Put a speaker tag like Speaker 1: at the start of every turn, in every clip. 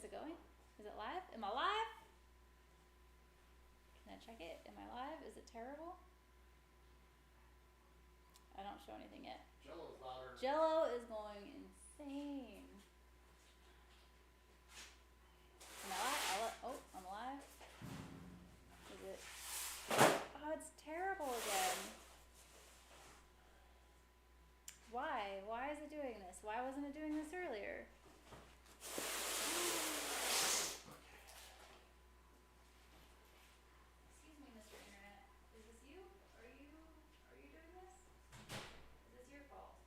Speaker 1: it going? Is it live? Am I live? Can I check it? Am I live? Is it terrible? I don't show anything yet.
Speaker 2: Jello's louder.
Speaker 1: Jello is going insane. Am I live? Oh, I'm alive. Is it? Oh, it's terrible again. Why? Why is it doing this? Why wasn't it doing this earlier? Excuse me, Mr. Internet. Is this you? Are you doing this? Is this your fault?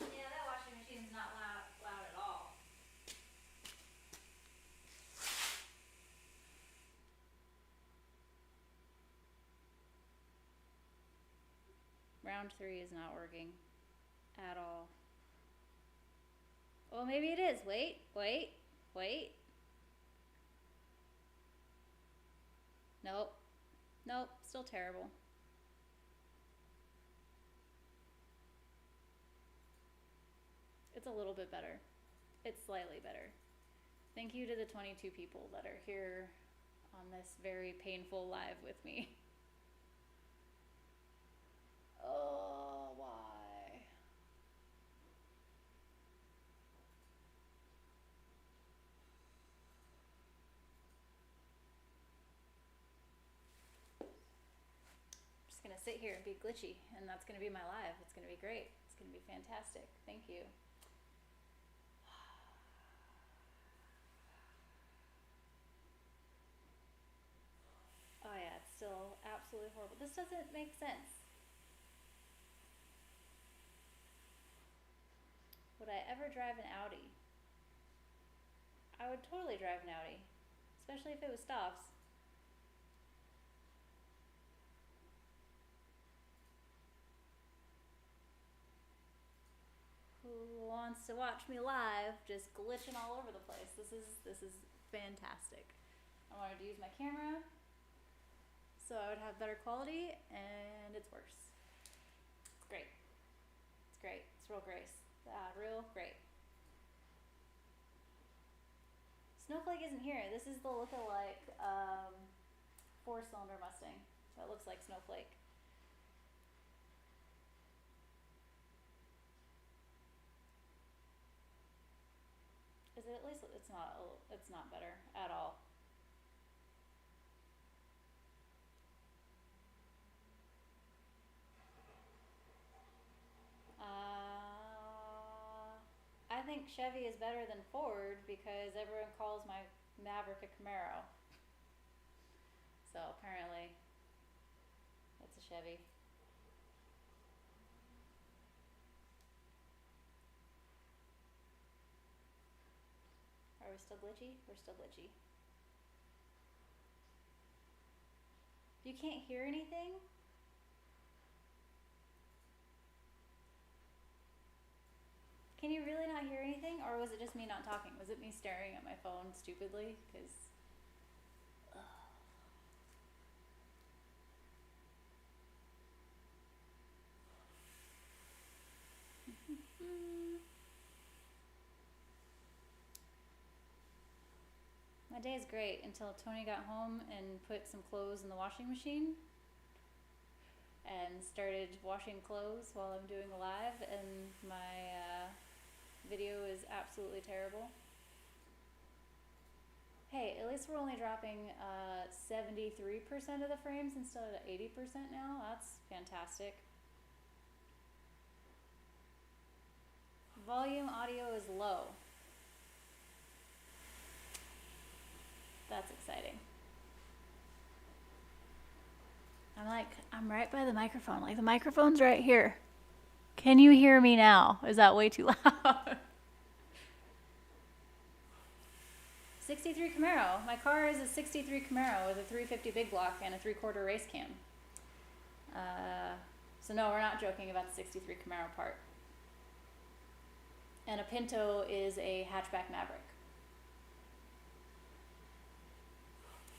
Speaker 1: Yeah, that washing machine's not loud at all. Round 3 is not working at all. Well, maybe it is. Wait. Nope, still terrible. It's a little bit better. It's slightly better. Thank you to the 22 people that are here on this very painful live with me. Oh, why? I'm just gonna sit here and be glitchy, and that's gonna be my live. It's gonna be great. It's gonna be fantastic. Thank you. Oh yeah, it's still absolutely horrible. This doesn't make sense. Would I ever drive an Audi? I would totally drive an Audi, especially if it was stops. Who wants to watch me live, just glitching all over the place? This is fantastic. I wanted to use my camera so I would have better quality, and it's worse. It's great. It's great. It's real grace. Real great. Snowflake isn't here. This is the look-alike 4-cylinder Mustang that looks like Snowflake. Is it? At least it's not better at all. I think Chevy is better than Ford because everyone calls my Maverick a Camaro. So apparently it's a Chevy. Are we still glitchy? We're still glitchy. You can't hear anything? Can you really not hear anything? Or was it just me not talking? Was it me staring at my phone stupidly? Because... My day is great until Tony got home and put some clothes in the washing machine and started washing clothes while I'm doing a live, and my video is absolutely terrible. Hey, at least we're only dropping 73% of the frames instead of 80% now. That's fantastic. Volume audio is low. That's exciting. I'm right by the microphone. Like, the microphone's right here. Can you hear me now? Is that way too loud? 65% 63 Camaro. My car is a 63 Camaro with a 350 big block and a 3/4 race cam. So no, we're not joking about the 63 Camaro part. And a Pinto is a hatchback Maverick.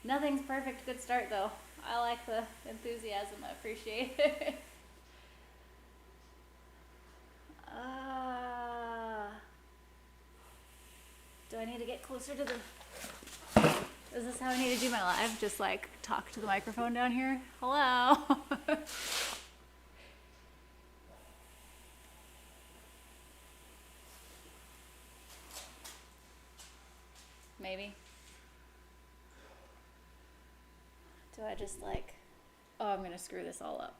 Speaker 1: Nothing's perfect. Good start though. I like the enthusiasm. I appreciate it. Do I need to get closer to the... Is this how I need to do my live? Just like talk to the microphone down here? Hello? Maybe. Do I just like... Oh, I'm gonna screw this all up.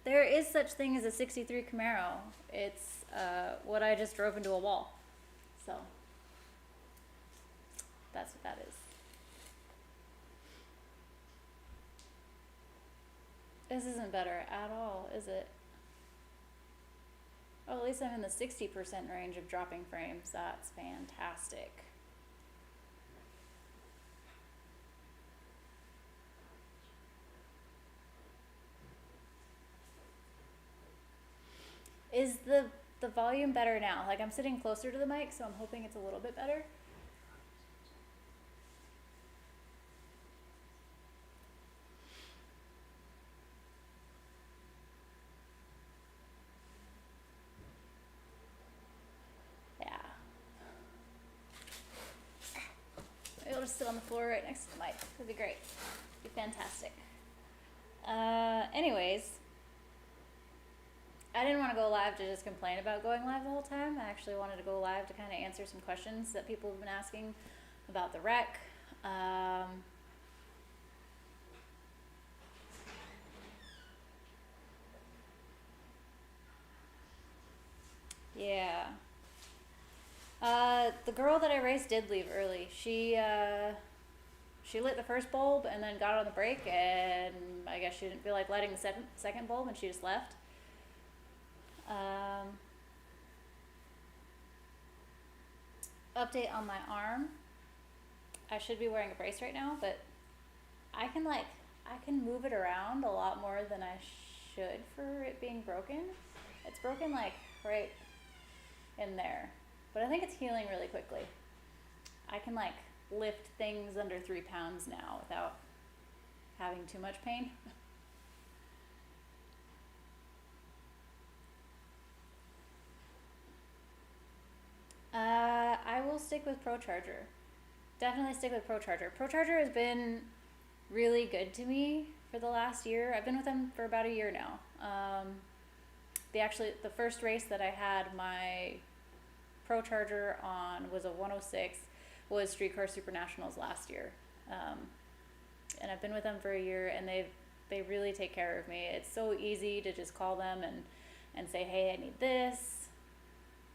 Speaker 1: There is such thing as a 63 Camaro. It's what I just drove into a wall. So that's what that is. This isn't better at all, is it? Oh, at least I'm in the 60% range of dropping frames. That's fantastic. Is the volume better now? Like, I'm sitting closer to the mic, so I'm hoping it's a little bit better. Yeah. Maybe I'll just sit on the floor right next to the mic. That'd be great. Be fantastic. Anyways, I didn't want to go live to just complain about going live the whole time. I actually wanted to go live to kind of answer some questions that people have been asking about the wreck. Yeah. The girl that I raced did leave early. She lit the first bulb and then got on the brake, and I guess she didn't feel like lighting the second bulb, and she just left. Update on my arm. I should be wearing a brace right now, but I can move it around a lot more than I should for it being broken. It's broken like right in there, but I think it's healing really quickly. I can like lift things under 3 pounds now without having too much pain. I will stick with ProCharger. Definitely stick with ProCharger. ProCharger has been really good to me for the last year. I've been with them for about a year now. The first race that I had my ProCharger on was a 106, was Streetcar Super Nationals last year. And I've been with them for a year, and they really take care of me. It's so easy to just call them and say, hey, I need this.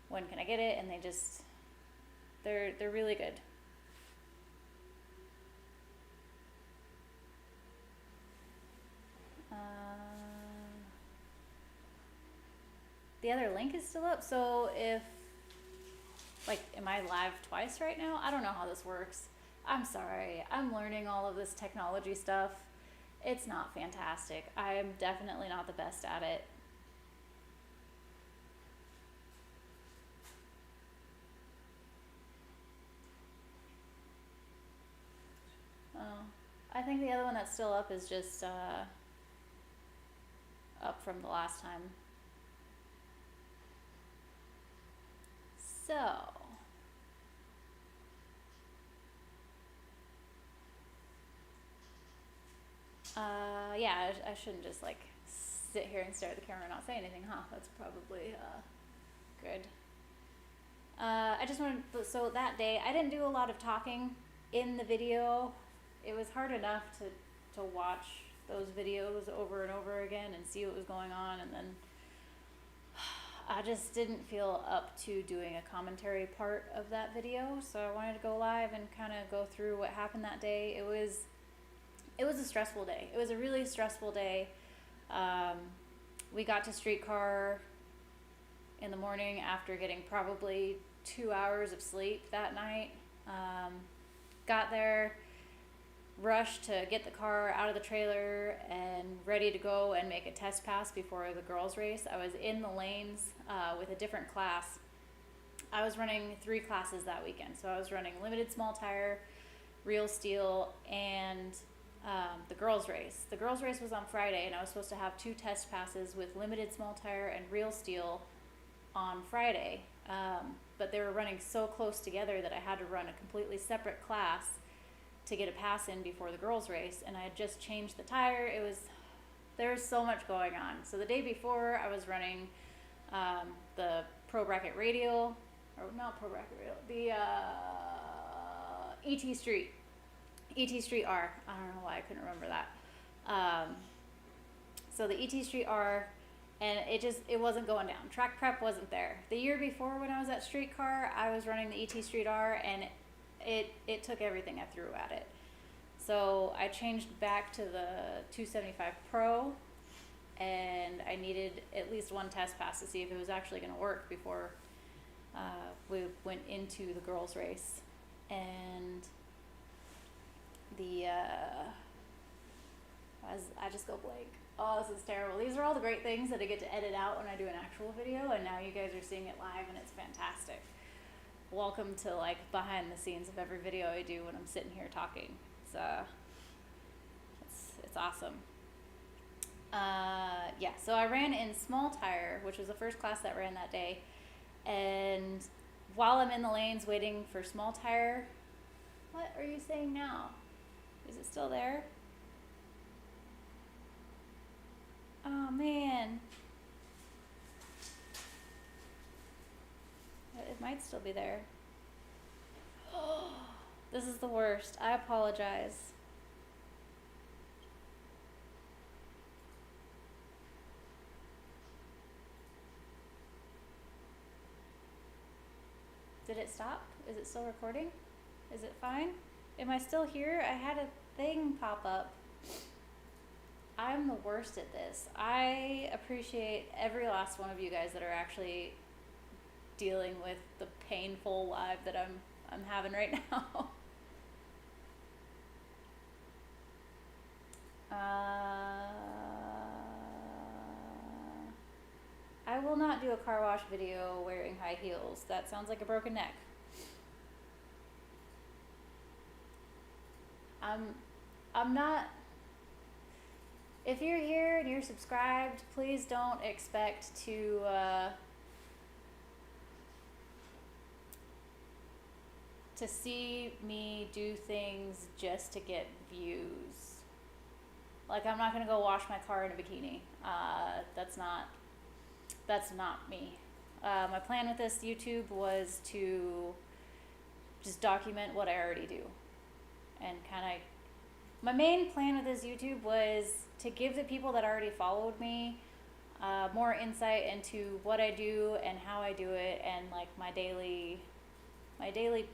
Speaker 1: When can I get it? And they're really good. The other link is still up, so am I live twice right now? I don't know how this works. I'm sorry. I'm learning all of this technology stuff. It's not fantastic. I'm definitely not the best at it. I think the other one that's still up is just up from the last time. So, yeah, I shouldn't just like sit here and stare at the camera and not say anything, huh? That's probably good. I just wanted, so that day, I didn't do a lot of talking in the video. It was hard enough to watch those videos over and over again and see what was going on, and then I just didn't feel up to doing a commentary part of that video, so I wanted to go live and kind of go through what happened that day. It was a stressful day. It was a really stressful day. we got to streetcar in the morning after getting probably 2 hours of sleep that night. Got there, rushed to get the car out of the trailer and ready to go and make a test pass before the girls race. I was in the lanes with a different class. I was running 3 classes that weekend. So I was running limited small tire, real steel, and the girls race. The girls race was on Friday, and I was supposed to have 2 test passes with limited small tire and real steel on Friday. But they were running so close together that I had to run a completely separate class to get a pass in before the girls race, and I had just changed the tire. There was so much going on. So the day before, I was running the Pro Bracket Radial, or not Pro Bracket Radial, the ET Street R. I don't know why I couldn't remember that. So the ET Street R, and it wasn't going down. Track prep wasn't there. The year before, when I was at Streetcar, I was running the ET Street R, and it took everything I threw at it. So I changed back to the 275 Pro, and I needed at least 1 test pass to see if it was actually going to work before we went into the girls race. And I just go blank. Oh, this is terrible. These are all the great things that I get to edit out when I do an actual video, and now you guys are seeing it live, and it's fantastic. Welcome to like behind the scenes of every video I do when I'm sitting here talking. It's awesome. Yeah, so I ran in small tire, which was the first class that ran that day, and while I'm in the lanes waiting for small tire, what are you saying now? Is it still there? Oh man. It might still be there. This is the worst. I apologize. Did it stop? Is it still recording? Is it fine? Am I still here? I had a thing pop up. I'm the worst at this. I appreciate every last one of you guys that are actually dealing with the painful live that I'm having right now. I will not do a car wash video wearing high heels. That sounds like a broken neck. I'm not. If you're here and you're subscribed, please don't expect to see me do things just to get views. Like, I'm not gonna go wash my car in a bikini. That's not me. My plan with this YouTube was to just document what I already do, and my main plan with this YouTube was to give the people that already followed me more insight into what I do and how I do it, and like my daily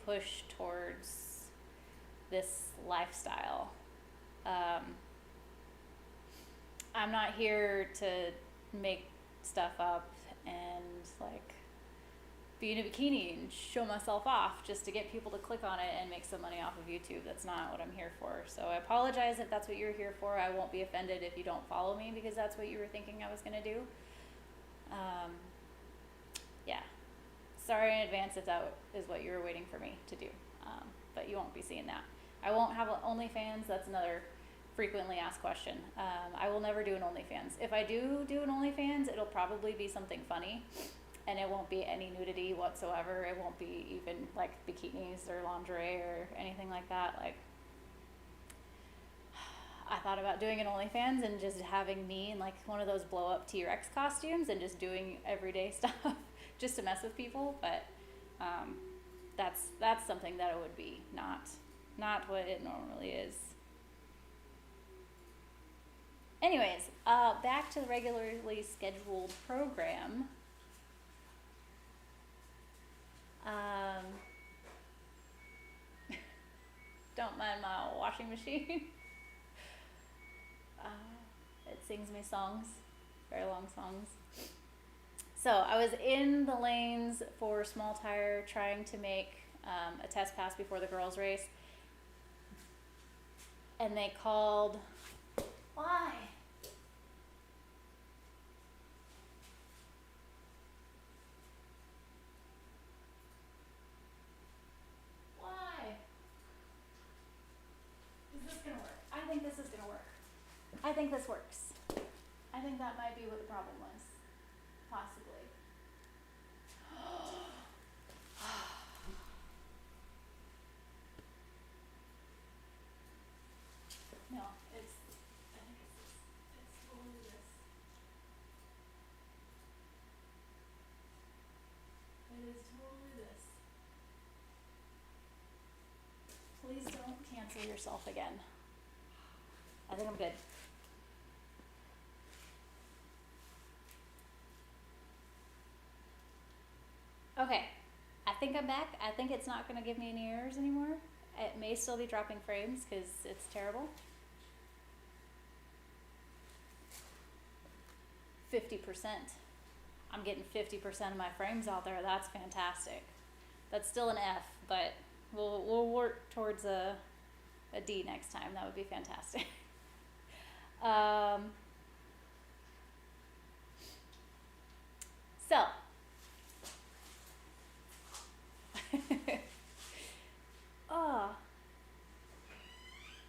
Speaker 1: push towards this lifestyle. I'm not here to make stuff up and like be in a bikini and show myself off just to get people to click on it and make some money off of YouTube. That's not what I'm here for. So I apologize if that's what you're here for. I won't be offended if you don't follow me because that's what you were thinking I was going to do. Yeah. Sorry in advance if that is what you were waiting for me to do. But you won't be seeing that. I won't have an OnlyFans. That's another frequently asked question. I will never do an OnlyFans. If I do an OnlyFans, it'll probably be something funny. And it won't be any nudity whatsoever. It won't be even like bikinis or lingerie or anything like that. Like, I thought about doing an OnlyFans and just having me in like one of those blow up T-Rex costumes and just doing everyday stuff just to mess with people. But that's something that it would be, not what it normally is. Anyways, back to the regularly scheduled program. Don't mind my washing machine. It sings me songs. very long songs. So I was in the lanes for small tire trying to make a test pass before the girls race, and they called. Why? Is this gonna work? I think this is gonna work. I think this works. I think that might be what the problem was. Possibly. No, I think it's this. It's totally this. It is totally this. Please don't cancel yourself again. I think I'm good. Okay, I think I'm back. I think it's not going to give me any errors anymore. It may still be dropping frames because it's terrible. 50%. I'm getting 50% of my frames out there. That's fantastic. That's still an F, but we'll work towards a D next time. That would be fantastic. So. Oh.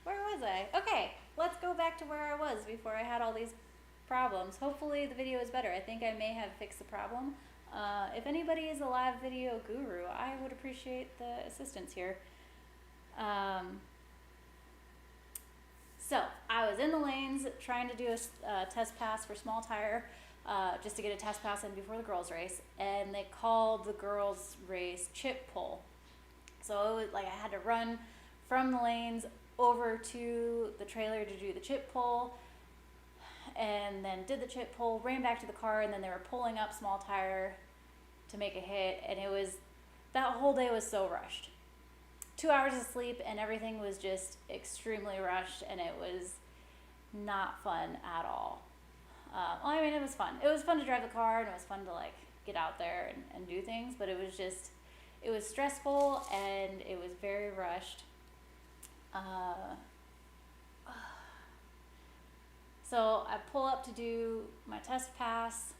Speaker 1: Where was I? Okay, let's go back to where I was before I had all these problems. Hopefully the video is better. I think I may have fixed the problem. If anybody is a live video guru, I would appreciate the assistance here. So I was in the lanes trying to do a test pass for small tire, just to get a test pass in before the girls race, and they called the girls race chip pull. So it was like I had to run from the lanes over to the trailer to do the chip pull, and then did the chip pull, ran back to the car, and then they were pulling up small tire to make a hit, and it was, that whole day was so rushed. 2 hours of sleep and everything was just extremely rushed, and it was not fun at all. Well, I mean, it was fun. It was fun to drive the car, and it was fun to like get out there and do things, but it was just, it was stressful and it was very rushed. So I pull up to do my test pass,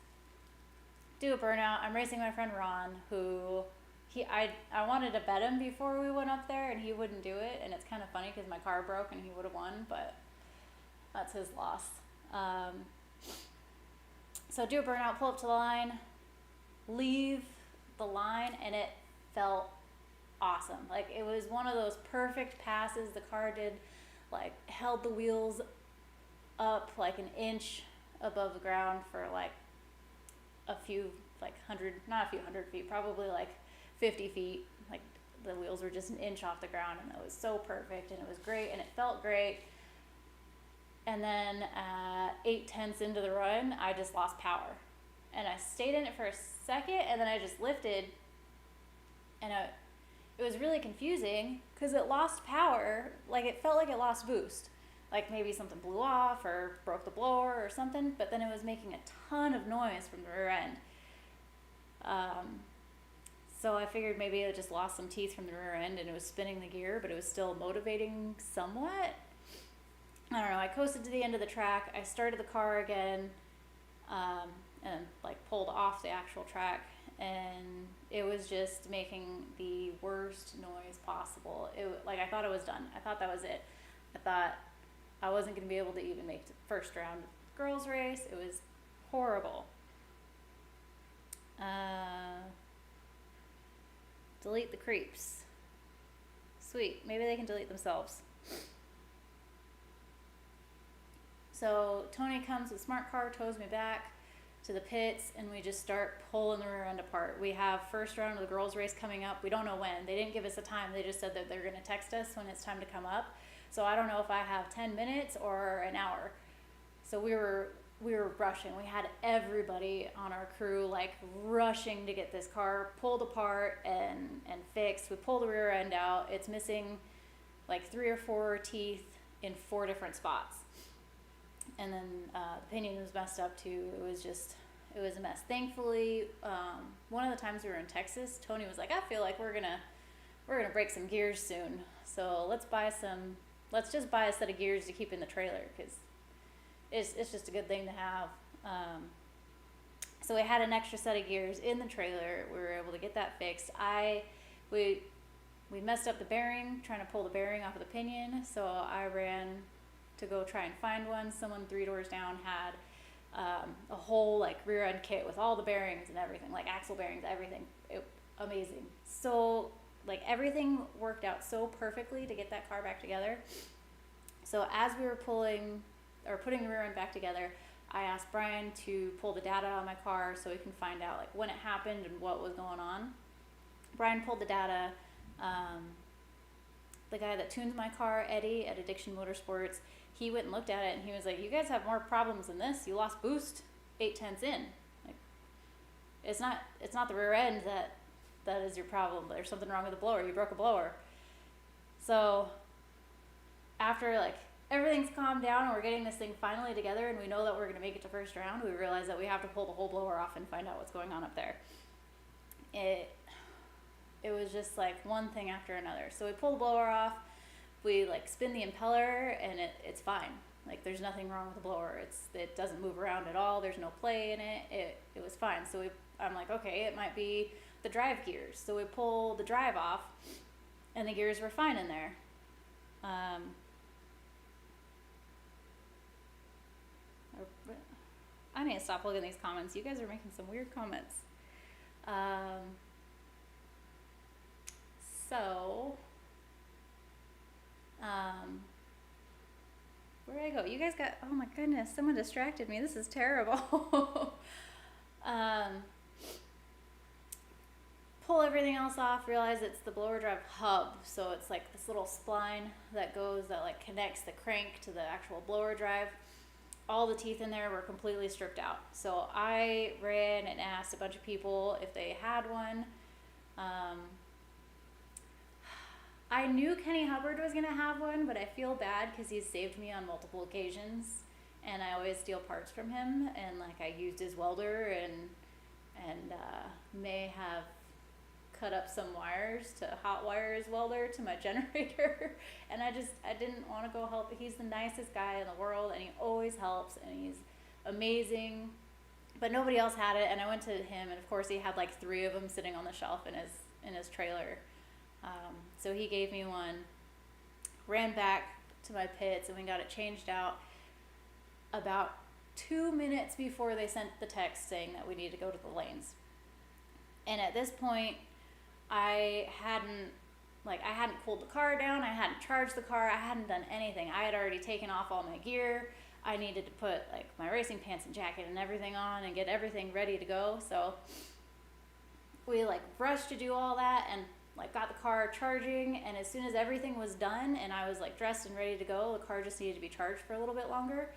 Speaker 1: do a burnout. I'm racing my friend Ron, who I wanted to bet him before we went up there, and he wouldn't do it. And it's kind of funny because my car broke and he would have won, but that's his loss. So do a burnout, pull up to the line, leave the line, and it felt awesome. Like, it was one of those perfect passes. The car did, like, held the wheels up like an inch above the ground for like a few, like not a few hundred feet, probably like 50 feet. Like, the wheels were just an inch off the ground, and it was so perfect, and it was great, and it felt great. And then at 8/10 into the run, I just lost power, and I stayed in it for a second, and then I just lifted, and it was really confusing because it lost power. Like, it felt like it lost boost, like maybe something blew off or broke the blower or something, but then it was making a ton of noise from the rear end. So I figured maybe it just lost some teeth from the rear end and it was spinning the gear, but it was still motivating somewhat. I don't know. I coasted to the end of the track. I started the car again, and like pulled off the actual track, and it was just making the worst noise possible. Like, I thought it was done. I thought that was it. I thought I wasn't going to be able to even make the first round of the girls' race. It was horrible. Delete the creeps. Sweet. Maybe they can delete themselves. So Tony comes with Smart Car, tows me back to the pits, and we just start pulling the rear end apart. We have first round of the girls' race coming up. We don't know when. They didn't give us a time. They just said that they're going to text us when it's time to come up. So I don't know if I have 10 minutes or an hour. So we were rushing. We had everybody on our crew like rushing to get this car pulled apart and fixed. We pulled the rear end out. It's missing like 3 or 4 teeth in 4 different spots. and then the pinion was messed up too. It was a mess. Thankfully, one of the times we were in Texas, Tony was like, I feel like we're gonna break some gears soon, so let's just buy a set of gears to keep in the trailer, because it's just a good thing to have. So we had an extra set of gears in the trailer. We were able to get that fixed. We messed up the bearing, trying to pull the bearing off of the pinion, so I ran to go try and find one. Someone 3 doors down had a whole like rear end kit with all the bearings and everything, like axle bearings, everything. Amazing. So like everything worked out so perfectly to get that car back together. So as we were putting the rear end back together, I asked Brian to pull the data on my car so we can find out like when it happened and what was going on. Brian pulled the data. The guy that tunes my car, Eddie at Addiction Motorsports, he went and looked at it and he was like, you guys have more problems than this. You lost boost 8/10 in. Like, it's not the rear end that is your problem. There's something wrong with the blower. You broke a blower. So after like everything's calmed down and we're getting this thing finally together and we know that we're going to make it to first round, we realize that we have to pull the whole blower off and find out what's going on up there. It was just like one thing after another. So we pull the blower off, we like spin the impeller, and it's fine. Like there's nothing wrong with the blower. It doesn't move around at all. There's no play in it. It was fine. So I'm like, okay, it might be the drive gears. So we pull the drive off, and the gears were fine in there. I need to stop looking at these comments. You guys are making some weird comments. Where did I go? You guys got, oh my goodness, someone distracted me. This is terrible. Pull everything else off, realize it's the blower drive hub. So it's like this little spline that like connects the crank to the actual blower drive. All the teeth in there were completely stripped out. So I ran and asked a bunch of people if they had one. I knew Kenny Hubbard was gonna have one, but I feel bad because he's saved me on multiple occasions, and I always steal parts from him. And like I used his welder and may have cut up some wires to hot wire his welder to my generator. And I didn't want to go help. He's the nicest guy in the world, and he always helps, and he's amazing. But nobody else had it, and I went to him, and of course he had like 3 of them sitting on the shelf in his trailer. So he gave me one, ran back to my pits, and we got it changed out about 2 minutes before they sent the text saying that we need to go to the lanes. And at this point, I hadn't cooled the car down, I hadn't charged the car, I hadn't done anything. I had already taken off all my gear. I needed to put like my racing pants and jacket and everything on and get everything ready to go. So we like rushed to do all that and like got the car charging, and as soon as everything was done and I was like dressed and ready to go, the car just needed to be charged for a little bit longer.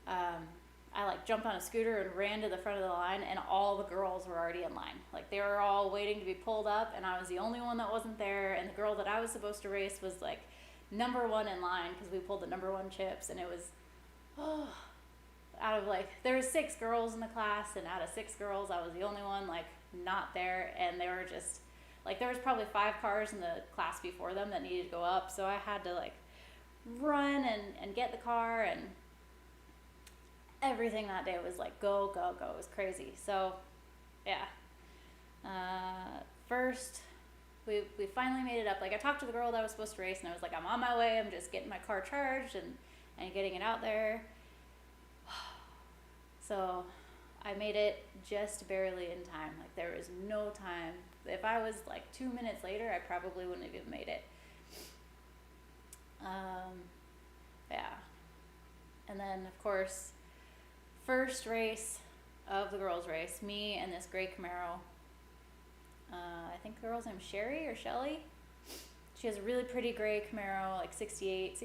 Speaker 1: I like jumped on a scooter and ran to the front of the line, and all the girls were already in line. Like they were all waiting to be pulled up, and I was the only one that wasn't there. And the girl that I was supposed to race was like number 1 in line because we pulled the number 1 chips, and it was out of like there was 6 girls in the class, and out of 6 girls I was the only one like not there, and they were just like there was probably 5 cars in the class before them that needed to go up, so I had to like run and get the car, and everything that day was like go, go, go. It was crazy. So yeah. First we finally made it up. Like I talked to the girl that I was supposed to race, and I was like, I'm on my way, I'm just getting my car charged and getting it out there. So I made it just barely in time. Like there was no time. If I was like 2 minutes later, I probably wouldn't have even made it. Yeah. And then of course, first race of the girls' race, me and this gray Camaro. I think the girl's name's Sherry or Shelly. She has a really pretty gray Camaro, like 68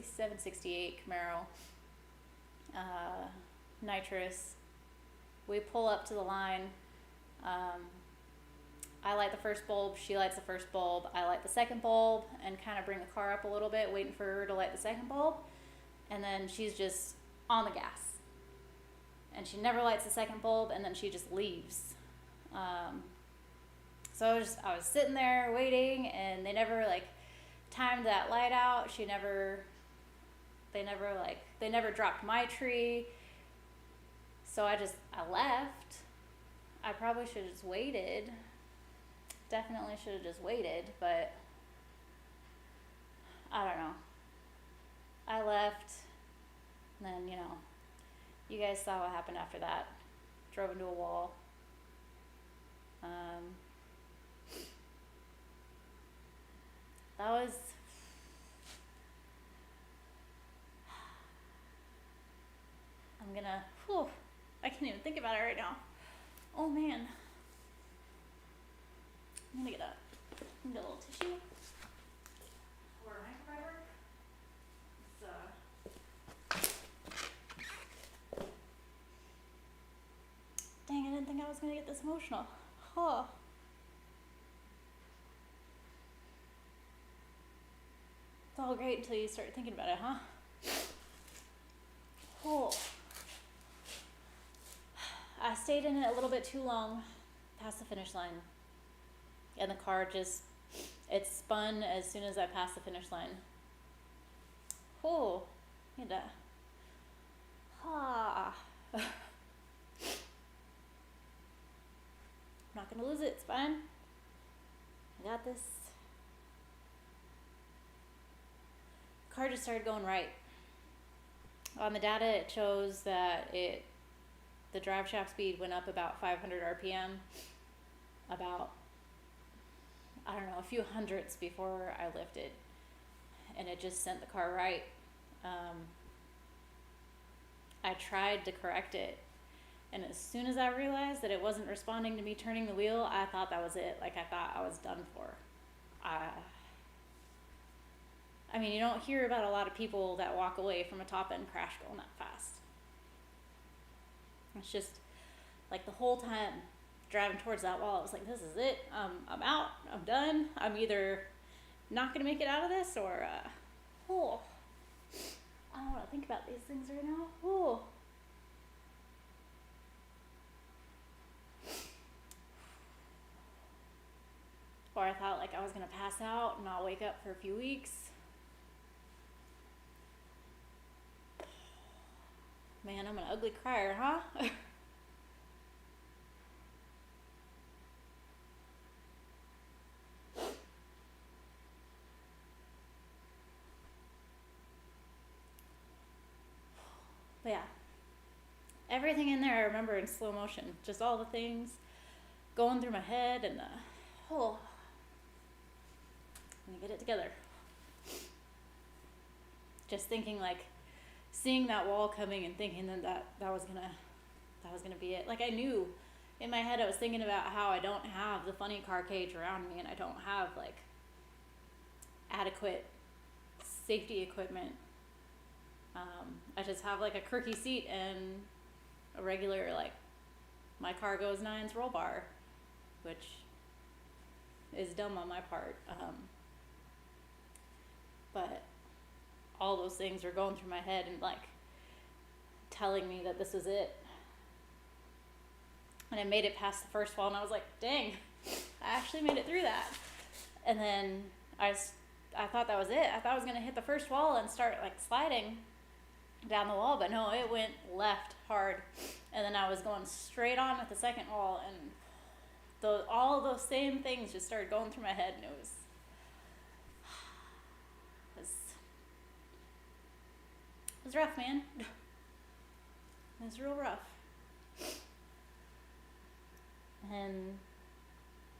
Speaker 1: Camaro, nitrous. We pull up to the line. I light the first bulb, she lights the first bulb, I light the second bulb and kind of bring the car up a little bit, waiting for her to light the second bulb. And then she's just on the gas. And she never lights the second bulb, and then she just leaves. So I was sitting there waiting, and they never like timed that light out. They never dropped my tree. So I left. I probably should have just waited. Definitely should have just waited, but I don't know. I left, and then, you guys saw what happened after that. Drove into a wall. That was... I can't even think about it right now. Oh man. I'm gonna get a little tissue. Or a microfiber. Dang, I didn't think I was gonna get this emotional. Huh. It's all great until you start thinking about it, huh? Oh. I stayed in it a little bit too long past the finish line. And the car it spun as soon as I passed the finish line. Oh, I'm not gonna lose it, it's fine. I got this. Car just started going right. On the data, it shows that the drive shaft speed went up about 500 RPM, about, I don't know, a few hundredths before I lifted, and it just sent the car right. I tried to correct it, and as soon as I realized that it wasn't responding to me turning the wheel, I thought that was it. Like, I thought I was done for. I mean, you don't hear about a lot of people that walk away from a top-end crash going that fast. It's just, like, the whole time driving towards that wall, I was like, this is it. I'm out. I'm done. I'm either not going to make it out of this or, I don't want to think about these things right now. Or I thought, like, I was going to pass out and not wake up for a few weeks. Man, I'm an ugly crier, huh? But yeah, everything in there I remember in slow motion. Just all the things going through my head and let me get it together. Just thinking, like, seeing that wall coming and thinking that was gonna be it. Like, I knew in my head, I was thinking about how I don't have the funny car cage around me, and I don't have, like, adequate safety equipment. I just have, like, a quirky seat and a regular, like, my car goes nines roll bar, which is dumb on my part. But all those things were going through my head and, like, telling me that this was it. And I made it past the first wall, and I was like, dang, I actually made it through that. And then I thought that was it. I thought I was going to hit the first wall and start, like, sliding down the wall, but no, it went left hard. And then I was going straight on with the second wall, and all of those same things just started going through my head, and it was rough, man. It was real rough. And,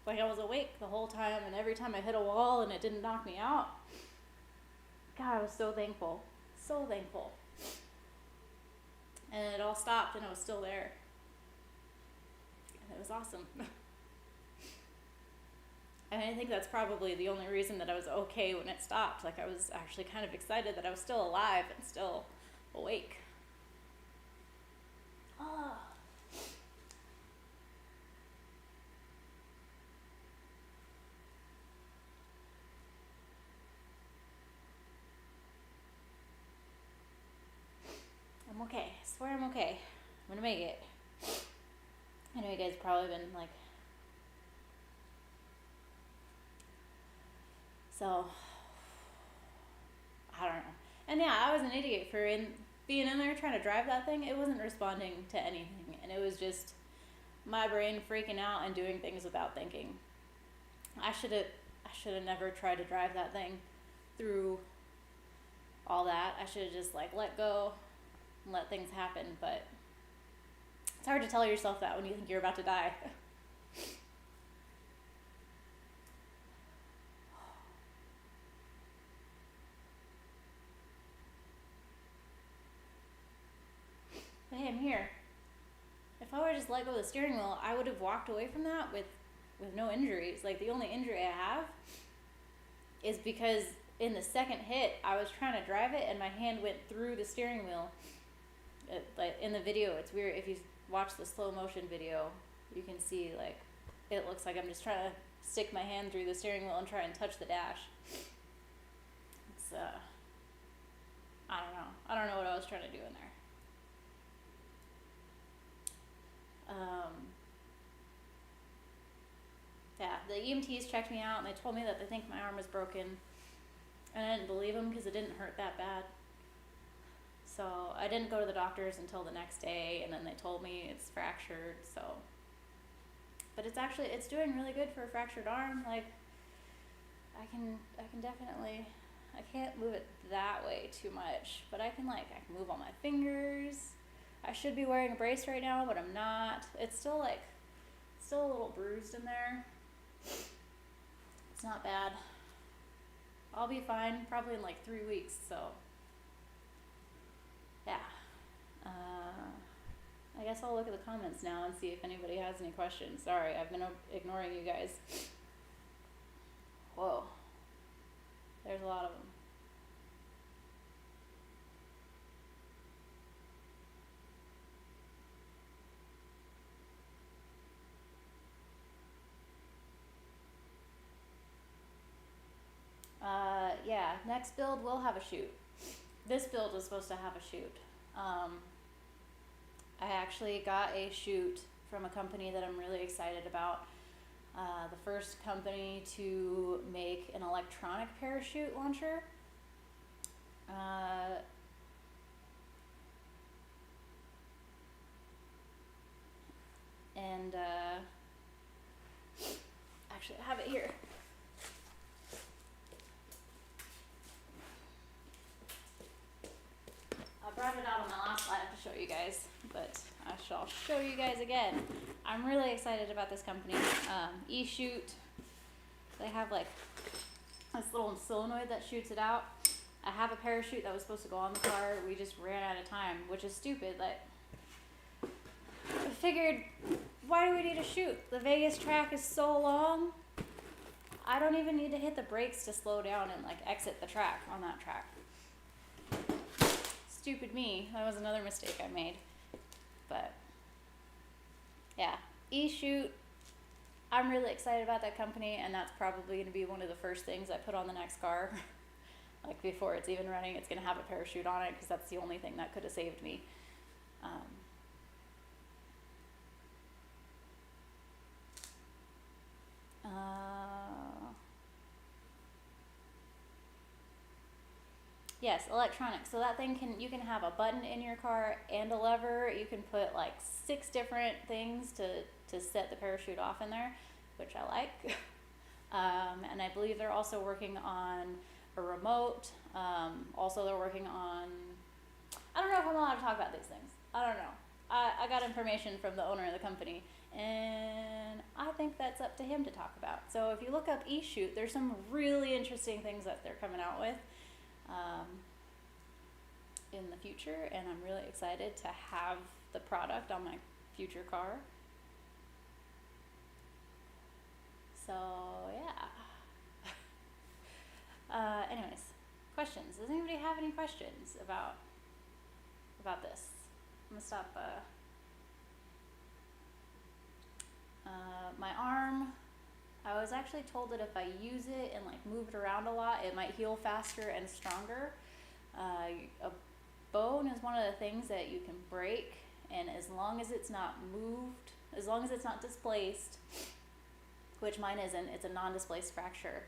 Speaker 1: like, I was awake the whole time, and every time I hit a wall and it didn't knock me out, God, I was so thankful. So thankful. And it all stopped, and it was still there. And it was awesome. And I think that's probably the only reason that I was okay when it stopped. Like, I was actually kind of excited that I was still alive and still awake. Oh. I'm okay. I swear I'm okay. I'm gonna make it. I know you guys have probably been like, so, I don't know. And yeah, I was an idiot for being in there trying to drive that thing. It wasn't responding to anything, and it was just my brain freaking out and doing things without thinking. I should have never tried to drive that thing through all that. I should have just like let go and let things happen, but it's hard to tell yourself that when you think you're about to die. But hey, I'm here. If I would have just let go of the steering wheel, I would have walked away from that with no injuries. Like, the only injury I have is because in the second hit, I was trying to drive it and my hand went through the steering wheel. Like in the video, it's weird. If you watch the slow motion video, you can see like it looks like I'm just trying to stick my hand through the steering wheel and try and touch the dash. It's I don't know. I don't know what I was trying to do in there. Yeah, the EMTs checked me out and they told me that they think my arm was broken, and I didn't believe them because it didn't hurt that bad. So I didn't go to the doctors until the next day, and then they told me it's fractured. So, but it's doing really good for a fractured arm. Like, I can definitely, I can't move it that way too much, but I can move all my fingers. I should be wearing a brace right now, but I'm not. It's still a little bruised in there. It's not bad. I'll be fine probably in like 3 weeks, so yeah. I guess I'll look at the comments now and see if anybody has any questions. Sorry, I've been ignoring you guys. Whoa. There's a lot of them. Yeah, next build will have a chute. This build was supposed to have a chute. I actually got a chute from a company that I'm really excited about. The first company to make an electronic parachute launcher. Actually, I have it here. I brought it out on my last live to show you guys, but I shall show you guys again. I'm really excited about this company. E-Shoot. They have like this little solenoid that shoots it out. I have a parachute that was supposed to go on the car. We just ran out of time, which is stupid. Like, I figured, why do we need a chute? The Vegas track is so long. I don't even need to hit the brakes to slow down and like exit the track on that track. Stupid me. That was another mistake I made. But yeah, E-Shoot. I'm really excited about that company, and that's probably going to be one of the first things I put on the next car. Like, before it's even running, it's going to have a parachute on it, because that's the only thing that could have saved me. Yes, electronic. So that thing you can have a button in your car and a lever. You can put like 6 different things to set the parachute off in there, which I like. And I believe they're also working on a remote. Also, they're working on, I don't know if I'm allowed to talk about these things. I don't know. I got information from the owner of the company, and I think that's up to him to talk about. So if you look up E-Shoot, there's some really interesting things that they're coming out with in the future, and I'm really excited to have the product on my future car. So yeah. Anyways, questions. Does anybody have any questions about this? I'm gonna stop. My arm. I was actually told that if I use it and like move it around a lot, it might heal faster and stronger. bone is one of the things that you can break, and as long as it's not moved, as long as it's not displaced, which mine isn't, it's a non-displaced fracture,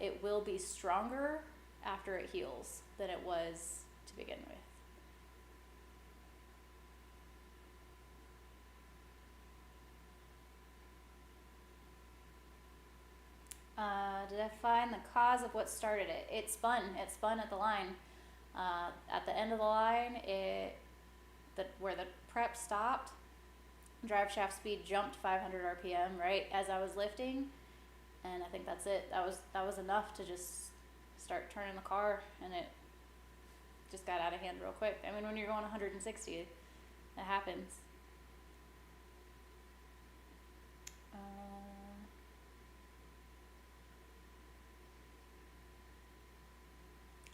Speaker 1: it will be stronger after it heals than it was to begin with. Did I find the cause of what started it? It spun at the line. At the end of the line, where the prep stopped, drive shaft speed jumped 500 RPM right as I was lifting, and I think that's it. That was enough to just start turning the car, and it just got out of hand real quick. I mean, when you're going 160, it happens.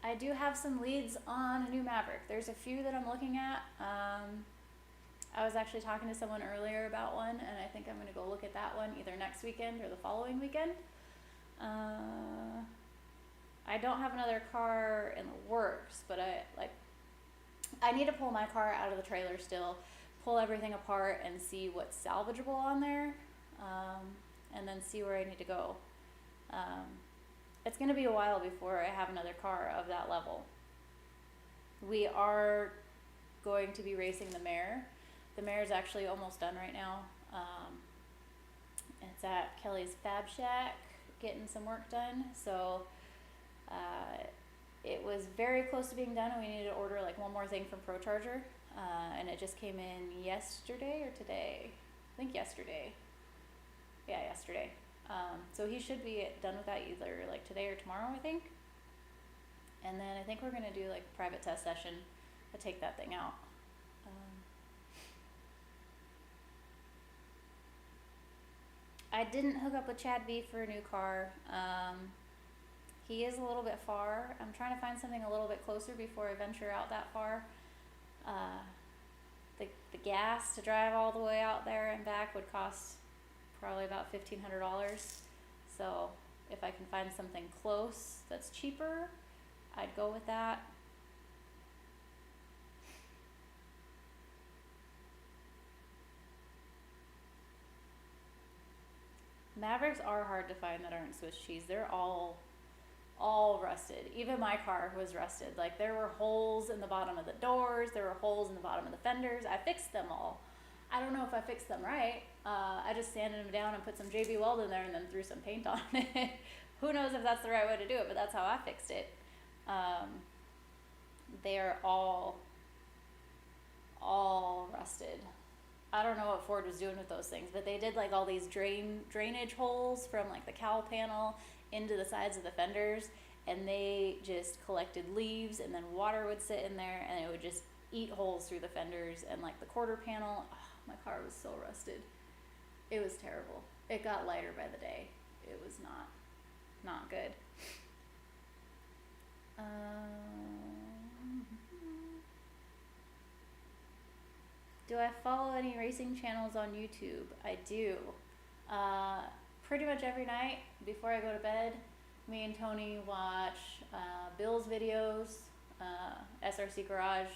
Speaker 1: I do have some leads on a new Maverick. There's a few that I'm looking at. I was actually talking to someone earlier about one, and I think I'm going to go look at that one either next weekend or the following weekend. I don't have another car in the works, but I need to pull my car out of the trailer still, pull everything apart and see what's salvageable on there, and then see where I need to go. It's going to be a while before I have another car of that level. We are going to be racing the mare. The mare is actually almost done right now. It's at Kelly's Fab Shack getting some work done. So it was very close to being done, and we needed to order like one more thing from ProCharger. And it just came in yesterday or today. I think yesterday. Yeah, yesterday. So he should be done with that either like today or tomorrow, I think. And then I think we're gonna do like a private test session to take that thing out. I didn't hook up with Chad B for a new car. He is a little bit far. I'm trying to find something a little bit closer before I venture out that far. The gas to drive all the way out there and back would cost probably about $1,500. So if I can find something close that's cheaper, I'd go with that. Mavericks are hard to find that aren't Swiss cheese. They're all rusted. Even my car was rusted. Like, there were holes in the bottom of the doors, there were holes in the bottom of the fenders. I fixed them all. I don't know if I fixed them right. I just sanded them down and put some JB Weld in there and then threw some paint on it. Who knows if that's the right way to do it, but that's how I fixed it. They are all rusted. I don't know what Ford was doing with those things, but they did like all these drainage holes from like the cowl panel into the sides of the fenders, and they just collected leaves, and then water would sit in there, and it would just eat holes through the fenders and like the quarter panel. Oh, my car was so rusted. It was terrible. It got lighter by the day. It was not good. Do I follow any racing channels on YouTube? I do. Pretty much every night before I go to bed, me and Tony watch Bill's videos, SRC Garage.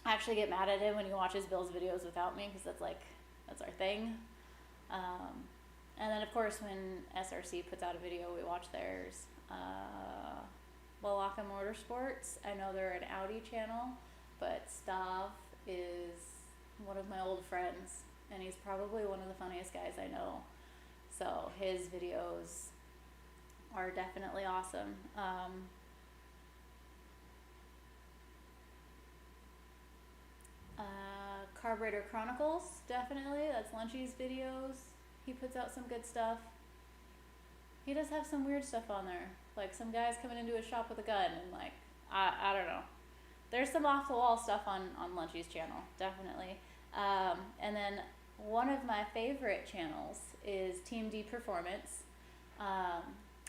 Speaker 1: I actually get mad at him when he watches Bill's videos without me, because that's our thing. And then of course when SRC puts out a video, we watch theirs. Lalaka Motorsports, I know they're an Audi channel, but Stav is one of my old friends, and he's probably one of the funniest guys I know. So his videos are definitely awesome. Carburetor Chronicles, definitely. That's Lunchy's videos. He puts out some good stuff. He does have some weird stuff on there. Like some guys coming into his shop with a gun, and like, I don't know. There's some off the wall stuff on Lunchy's channel, definitely. And then one of my favorite channels is Team D Performance.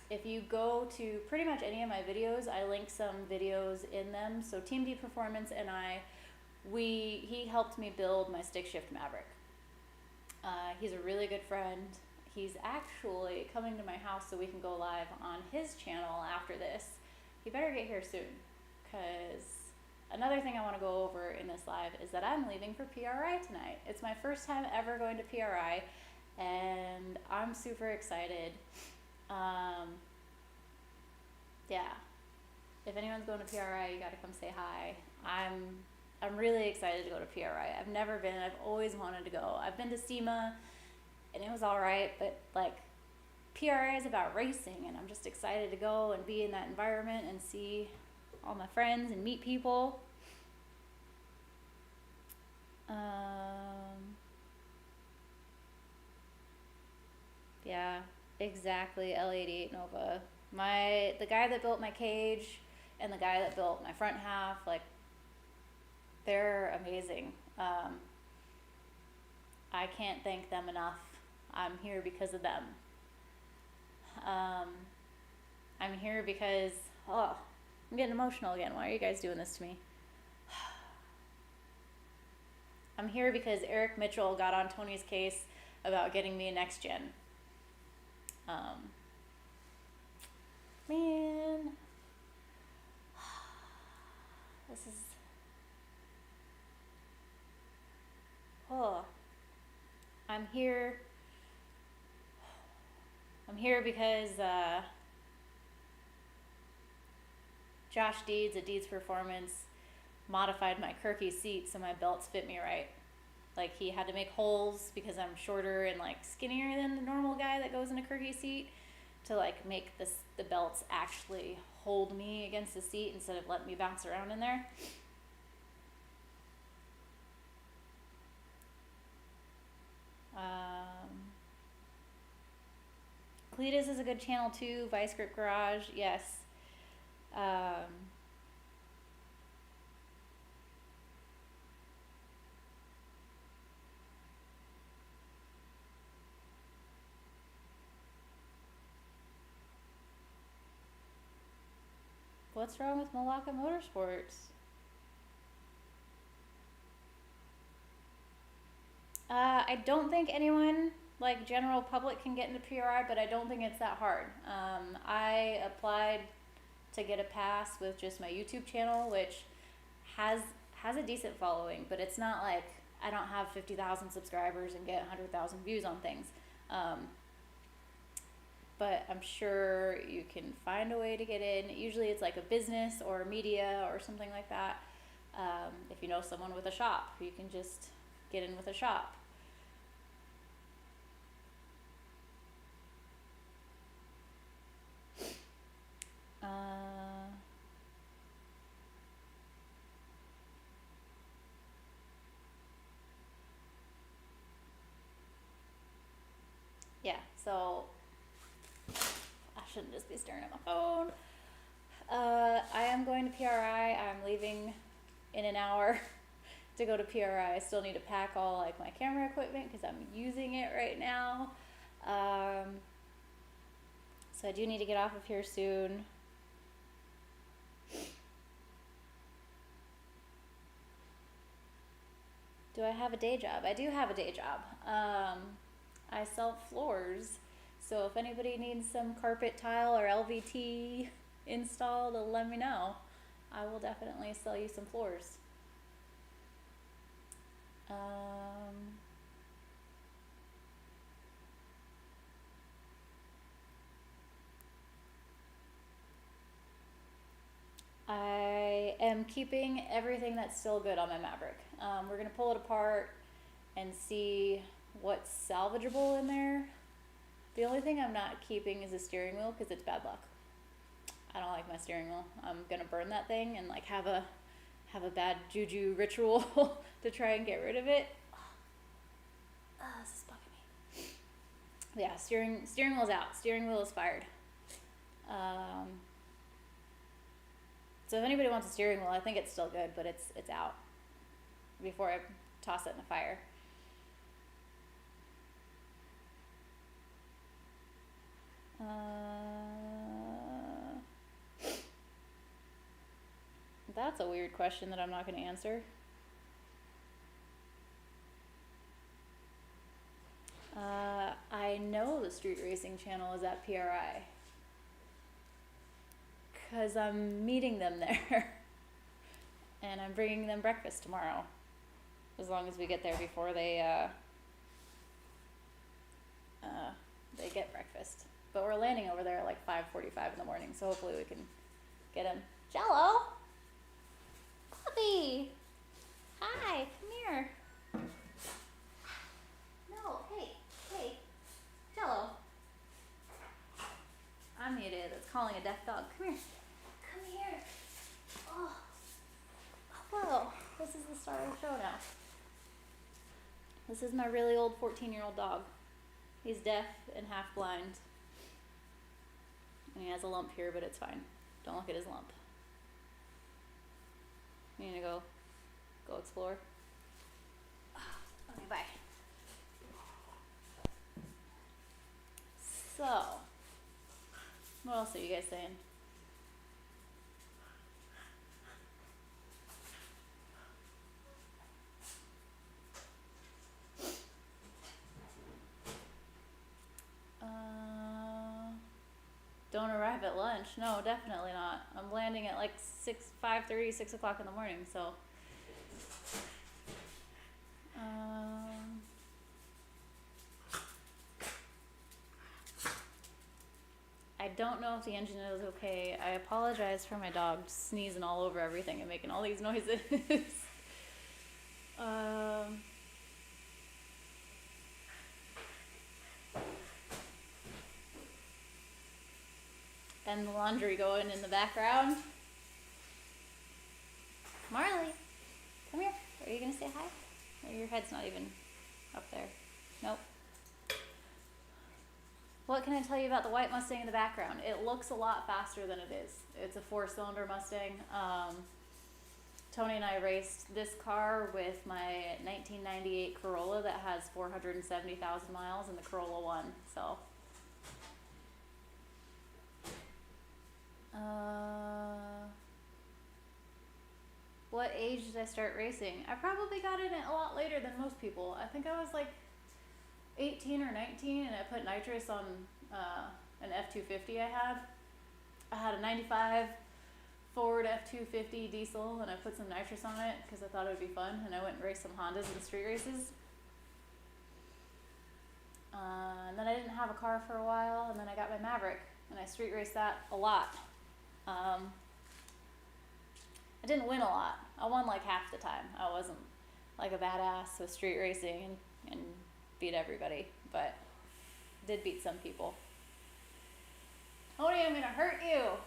Speaker 1: If you go to pretty much any of my videos, I link some videos in them. So Team D Performance and he helped me build my stick shift Maverick. He's a really good friend. He's actually coming to my house so we can go live on his channel after this. He better get here soon, because another thing I want to go over in this live is that I'm leaving for PRI tonight. It's my first time ever going to PRI, and I'm super excited. Yeah, if anyone's going to PRI, you got to come say hi. I'm really excited to go to PRI. I've never been. I've always wanted to go. I've been to SEMA, and it was all right, but like PRI is about racing, and I'm just excited to go and be in that environment and see all my friends and meet people. Yeah, exactly. L88 Nova. The guy that built my cage and the guy that built my front half, like, they're amazing. I can't thank them enough. I'm here because of them. I'm here because, I'm getting emotional again. Why are you guys doing this to me? I'm here because Eric Mitchell got on Tony's case about getting me a next gen. Man, this is, I'm here because Josh Deeds at Deeds Performance modified my Kirky seat so my belts fit me right. Like, he had to make holes because I'm shorter and like skinnier than the normal guy that goes in a Kirky seat to like make the belts actually hold me against the seat instead of letting me bounce around in there. Cletus is a good channel too. Vice Grip Garage, yes. What's wrong with Malacca Motorsports? I don't think anyone, like general public, can get into PRI, but I don't think it's that hard. I applied to get a pass with just my YouTube channel, which has a decent following, but it's not like I don't have 50,000 subscribers and get 100,000 views on things. But I'm sure you can find a way to get in. Usually it's like a business or media or something like that. If you know someone with a shop, you can just get in with a shop. Yeah, so I shouldn't just be staring at my phone. I am going to PRI. I'm leaving in an hour to go to PRI. I still need to pack all like my camera equipment because I'm using it right now. So I do need to get off of here soon. Do I have a day job? I do have a day job. I sell floors. So if anybody needs some carpet tile or LVT installed, let me know. I will definitely sell you some floors. I am keeping everything that's still good on my Maverick. We're gonna pull it apart and see what's salvageable in there. The only thing I'm not keeping is the steering wheel because it's bad luck. I don't like my steering wheel. I'm gonna burn that thing and like have a bad juju ritual to try and get rid of it. This is bugging me. Yeah, steering wheel's out. Steering wheel is fired. So if anybody wants a steering wheel, I think it's still good, but it's out before I toss it in the fire. That's a weird question that I'm not going to answer. I know the street racing channel is at PRI because I'm meeting them there. and I'm bringing them breakfast tomorrow, as long as we get there before they get breakfast. But we're landing over there at like 5:45 in the morning, so hopefully we can get him. Jello, puppy, hi, come here. No, hey, Jello. I'm the idiot that's calling a deaf dog. Come here. Oh, hello. This is the star of the show now. This is my really old 14-year-old dog. He's deaf and half blind. And he has a lump here, but it's fine. Don't look at his lump. You gonna go explore? Okay, bye. So, what else are you guys saying? Don't arrive at lunch. No, definitely not. I'm landing at like 5:30, 6 o'clock in the morning, so. I don't know if the engine is okay. I apologize for my dog sneezing all over everything and making all these noises. And the laundry going in the background. Marley, come here. Are you gonna say hi? Or your head's not even up there. Nope. What can I tell you about the white Mustang in the background? It looks a lot faster than it is. It's a 4-cylinder Mustang. Tony and I raced this car with my 1998 Corolla that has 470,000 miles and the Corolla won, so. What age did I start racing? I probably got in it a lot later than most people. I think I was like 18 or 19 and I put nitrous on an F-250 I had. I had a 95 Ford F-250 diesel and I put some nitrous on it because I thought it would be fun, and I went and raced some Hondas in street races. And then I didn't have a car for a while, and then I got my Maverick and I street raced that a lot. I didn't win a lot. I won like half the time. I wasn't like a badass with street racing and beat everybody, but did beat some people. Tony, I'm gonna hurt you.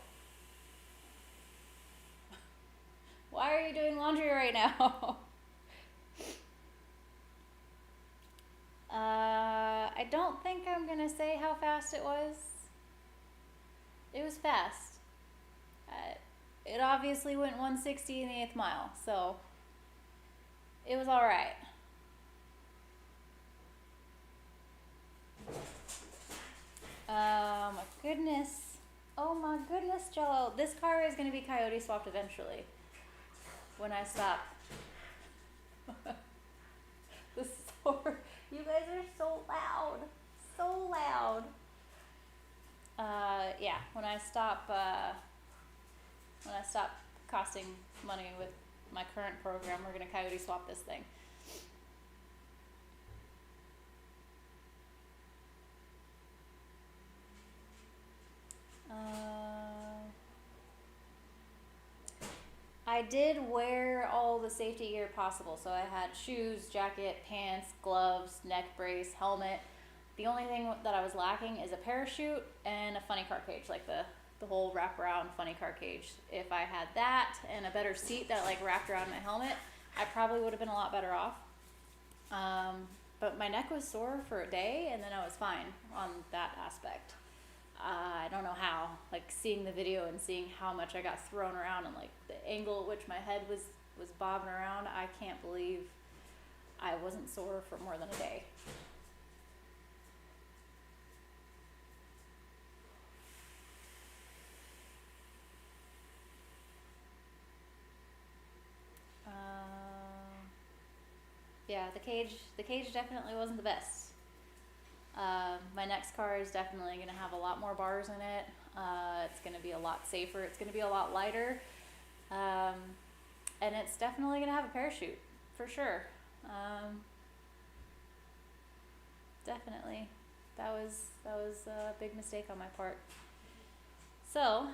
Speaker 1: Why are you doing laundry right now? I don't think I'm gonna say how fast it was. It was fast. It obviously went 160 in the 8th mile, so it was alright. Oh my goodness, Jello. This car is gonna be coyote swapped eventually. When I stop. You guys are so loud. So loud. Yeah, when I stop costing money with my current program, we're gonna coyote swap this thing. I did wear all the safety gear possible. So I had shoes, jacket, pants, gloves, neck brace, helmet. The only thing that I was lacking is a parachute and a funny car cage, like the whole wraparound funny car cage. If I had that and a better seat that like wrapped around my helmet, I probably would have been a lot better off. But my neck was sore for a day and then I was fine on that aspect. I don't know how, like seeing the video and seeing how much I got thrown around and like the angle at which my head was bobbing around, I can't believe I wasn't sore for more than a day. Yeah, the cage definitely wasn't the best. My next car is definitely going to have a lot more bars in it. It's going to be a lot safer. It's going to be a lot lighter. and it's definitely gonna have a parachute for sure. Definitely, that was a big mistake on my part. So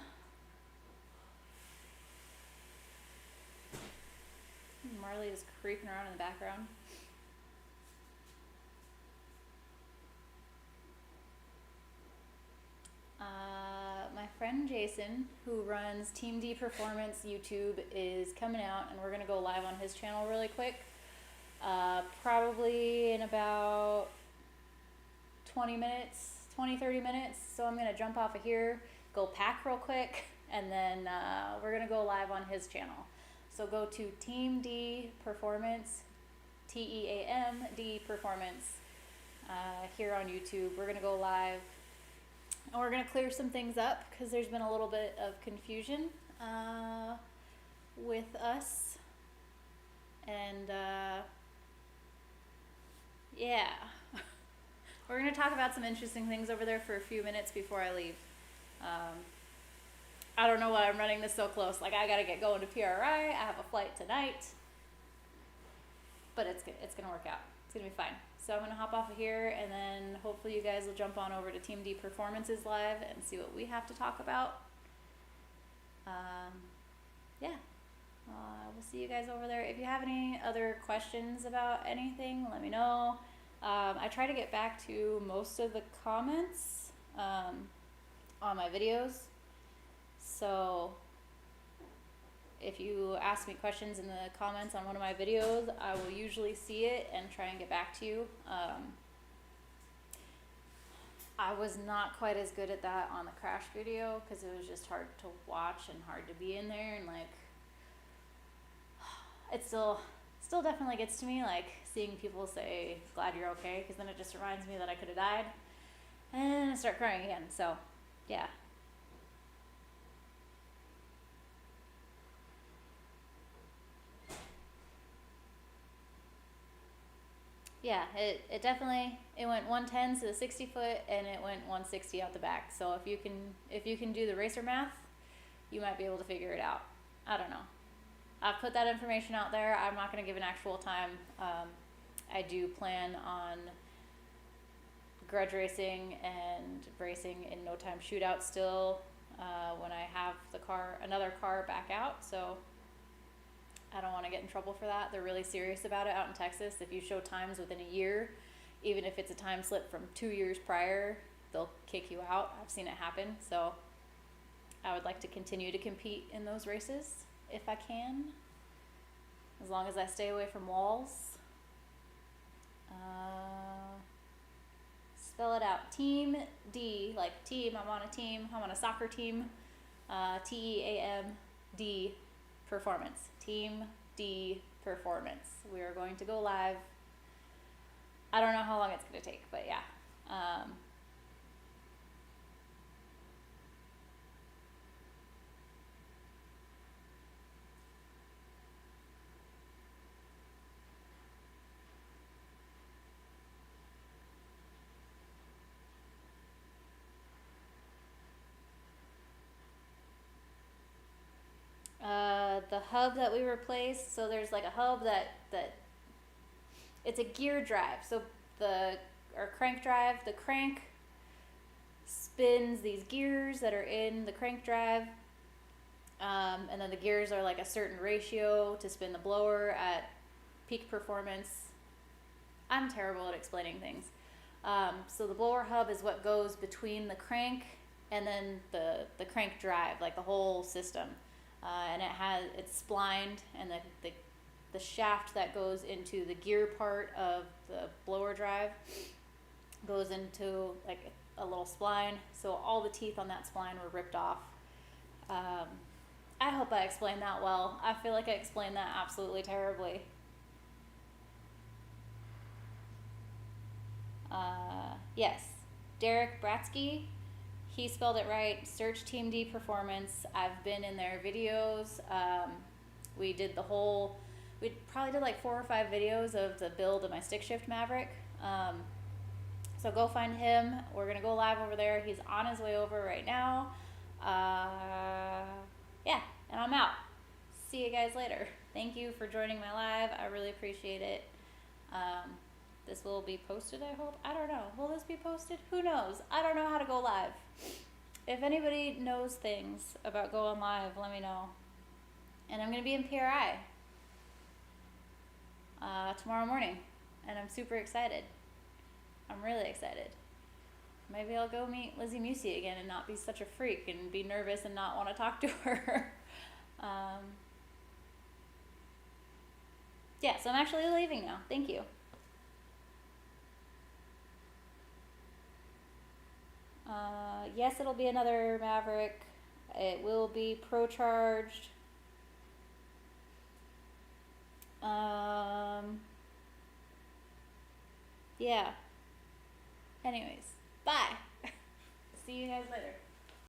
Speaker 1: Marley is creeping around in the background. My friend Jason, who runs Team D Performance YouTube, is coming out, and we're gonna go live on his channel really quick. Probably in about 20 minutes, 30 minutes. So I'm gonna jump off of here, go pack real quick, and then we're gonna go live on his channel. So go to Team D Performance, TEAMD Performance, here on YouTube. We're gonna go live, and we're gonna clear some things up because there's been a little bit of confusion with us, and yeah. We're going to talk about some interesting things over there for a few minutes before I leave. I don't know why I'm running this so close. Like, I got to get going to PRI. I have a flight tonight. But it's going to work out. It's going to be fine. So I'm going to hop off of here, and then hopefully you guys will jump on over to Team D Performances Live and see what we have to talk about. Yeah. We'll see you guys over there. If you have any other questions about anything, let me know. I try to get back to most of the comments on my videos. So if you ask me questions in the comments on one of my videos, I will usually see it and try and get back to you. I was not quite as good at that on the crash video because it was just hard to watch and hard to be in there, and like it still definitely gets to me, like seeing people say glad you're okay, because then it just reminds me that I could have died, and I start crying again. So yeah. Yeah, it definitely, it went 110 to the 60 foot, and it went 160 out the back. So if you can do the racer math, you might be able to figure it out. I don't know. I've put that information out there. I'm not going to give an actual time. I do plan on grudge racing and racing in no time shootout still when I have another car back out. So I don't want to get in trouble for that. They're really serious about it out in Texas. If you show times within a year, even if it's a time slip from 2 years prior, they'll kick you out. I've seen it happen. So I would like to continue to compete in those races if I can, as long as I stay away from walls. Spell it out. Team D, like team, I'm on a team, I'm on a soccer team. TEAMD Performance. Team D Performance. We are going to go live. I don't know how long it's going to take, but yeah. The hub that we replaced, so there's like a hub that it's a gear drive. So our crank drive, the crank spins these gears that are in the crank drive, and then the gears are like a certain ratio to spin the blower at peak performance. I'm terrible at explaining things. So the blower hub is what goes between the crank and then the crank drive, like the whole system. And it's splined, and the shaft that goes into the gear part of the blower drive goes into like a little spline. So all the teeth on that spline were ripped off. I hope I explained that well. I feel like I explained that absolutely terribly. Yes, Derek Bratsky. He spelled it right. Search Team D Performance. I've been in their videos. We probably did like 4 or 5 videos of the build of my stick shift Maverick. So go find him. We're going to go live over there. He's on his way over right now. Yeah, and I'm out. See you guys later. Thank you for joining my live. I really appreciate it. This will be posted, I hope. I don't know. Will this be posted? Who knows? I don't know how to go live. If anybody knows things about going live, let me know. And I'm going to be in PRI tomorrow morning. And I'm super excited. I'm really excited. Maybe I'll go meet Lizzie Musey again and not be such a freak and be nervous and not want to talk to her. Yeah, so I'm actually leaving now. Thank you. Yes, it'll be another Maverick. It will be pro-charged. Yeah. Anyways, bye. See you guys later.